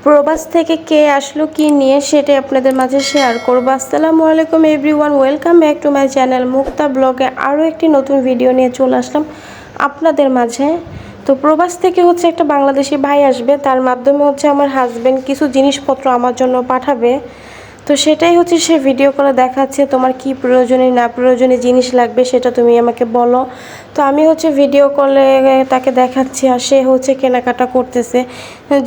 প্রবাস থেকে কে আসলো কি নিয়ে সেটাই আপনাদের মাঝে শেয়ার করব। আসসালামু আলাইকুম everyone, welcome back to my channel Mukta ব্লগে। আরও একটি নতুন ভিডিও নিয়ে চলে আসলাম আপনাদের মাঝে। তো প্রবাস থেকে একটা বাংলাদেশি ভাই আসবে, তার মাধ্যমে আমার হাজব্যান্ড কিছু জিনিসপত্র আমার জন্য পাঠাবে। তো সেটাই সে ভিডিও করে দেখাচ্ছে, তোমার কি প্রয়োজনীয় না প্রয়োজনীয় জিনিস লাগবে সেটা তুমি আমাকে বলো। তো আমি ভিডিও কলে তাকে দেখাচ্ছি, আর সে কেনাকাটা করতেছে।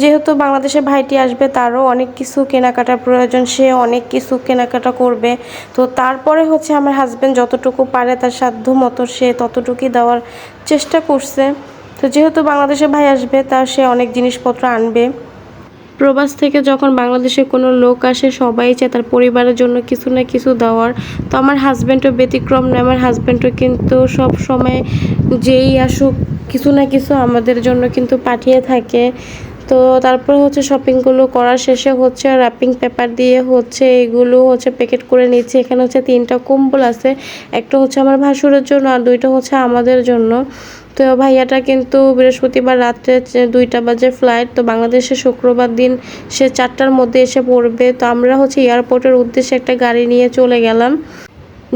যেহেতু বাংলাদেশের ভাইটি আসবে, তারও অনেক কিছু কেনাকাটার প্রয়োজন, সে অনেক কিছু কেনাকাটা করবে। তো তারপরে আমার হাজব্যান্ড যতটুকু পারে তার সাধ্য মতো সে ততটুকুই দেওয়ার চেষ্টা করছে। তো যেহেতু বাংলাদেশের ভাই আসবে, তার সে অনেক জিনিসপত্র আনবে। প্রবাস থেকে যখন বাংলাদেশে কোনো লোক আসে, সবাই চায় তার পরিবারের জন্য কিছু না কিছু দেওয়ার। তো আমার হাজব্যান্ডও ব্যতিক্রম নয়, আমার হাজব্যান্ডও কিন্তু সব সময় যেই আসুক কিছু না কিছু আমাদের জন্য কিন্তু পাঠিয়ে থাকে। তো তারপর শপিংগুলো করার শেষে র্যাপিং পেপার দিয়ে এগুলো প্যাকেট করে নিচ্ছে। এখানে 3টা কম্বল আছে, একটা আমার ভাসুরের জন্য আর 2টা আমাদের জন্য। তো ভাইয়াটা কিন্তু বৃহস্পতিবার রাত্রে 2টা বাজে ফ্লাইট, তো বাংলাদেশে শুক্রবার দিন সে 4টার মধ্যে এসে পড়বে। তো আমরা এয়ারপোর্টের উদ্দেশ্যে একটা গাড়ি নিয়ে চলে গেলাম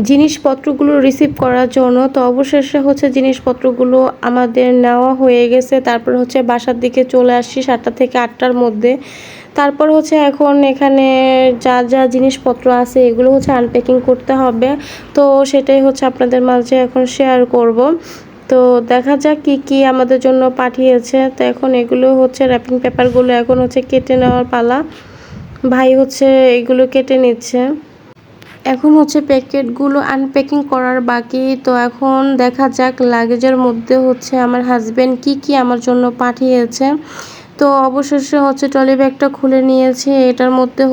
জিনিসপত্রগুলো রিসিভ করার জন্য। তো অবশেষে জিনিসপত্রগুলো আমাদের নেওয়া হয়ে গেছে। তারপর বাসার দিকে চলে আসছি 7টা থেকে 8টার মধ্যে। তারপর এখন এখানে যা যা জিনিসপত্র আছে এগুলো আনপ্যাকিং করতে হবে। তো সেটাই আপনাদের মাঝে এখন শেয়ার করব। তো দেখা যাক কি কি আমাদের জন্য পাঠিয়েছে। তো এখন এগুলো র্যাপিং পেপারগুলো এখন কেটে নেওয়ার পালা। ভাই এগুলো কেটে নিচ্ছে। এখন প্যাকেটগুলো আনপ্যাকিং করার বাকি। তো এখন দেখা যাক লাগেজের মধ্যে আমার হাজব্যান্ড কি কি আমার জন্য পাঠিয়েছে। তো অবশেষে ট্রলি ব্যাগটা খুলে নিয়েছি। এটার মধ্যে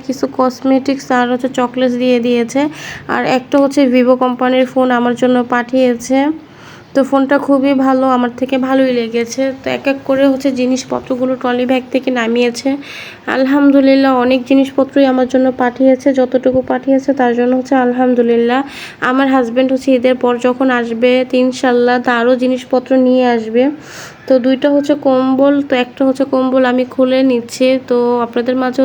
কিছু কসমেটিক্স আর চকলেটস দিয়ে দিয়েছে। আর একটা ভিভো কোম্পানির ফোন আমার জন্য পাঠিয়েছে। তো ফোনটা খুবই ভালো, আমার থেকে ভালোই লেগেছে। তো এক এক করে জিনিসপত্রগুলো ট্রলি ব্যাগ থেকে নামিয়েছে। আলহামদুলিল্লাহ অনেক জিনিসপত্রই আমার জন্য পাঠিয়েছে, যতটুকু পাঠিয়েছে তার জন্য আলহামদুলিল্লাহ। আমার হাজব্যান্ড ঈদের পর যখন আসবে ইনশাল্লাহ তারও জিনিসপত্র নিয়ে আসবে। তো 2টা কম্বল, তো একটা কম্বল আমি খুলে নিচ্ছি। তো আপনাদের মাঝে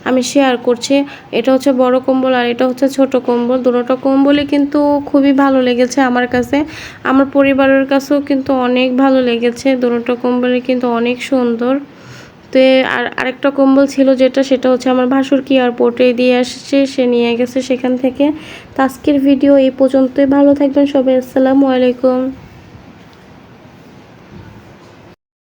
আমি শেয়ার করছি। এটা বড় কম্বল আর এটা ছোট কম্বল। দুটোটা কম্বলই কিন্তু খুবই ভালো লেগেছে আমার কাছে, আমার পরিবারের কাছেও কিন্তু অনেক ভালো লেগেছে। দুটোটা কম্বলই কিন্তু অনেক সুন্দর। তো আরেকটা কম্বল ছিল সেটা আমার ভাসুরকে এয়ারপোর্টে দিয়ে আসছে, সে নিয়ে গেছে সেখান থেকে। তো আজকের ভিডিও এই পর্যন্তই। ভালো থাকবেন সবাই, আসসালামু আলাইকুম।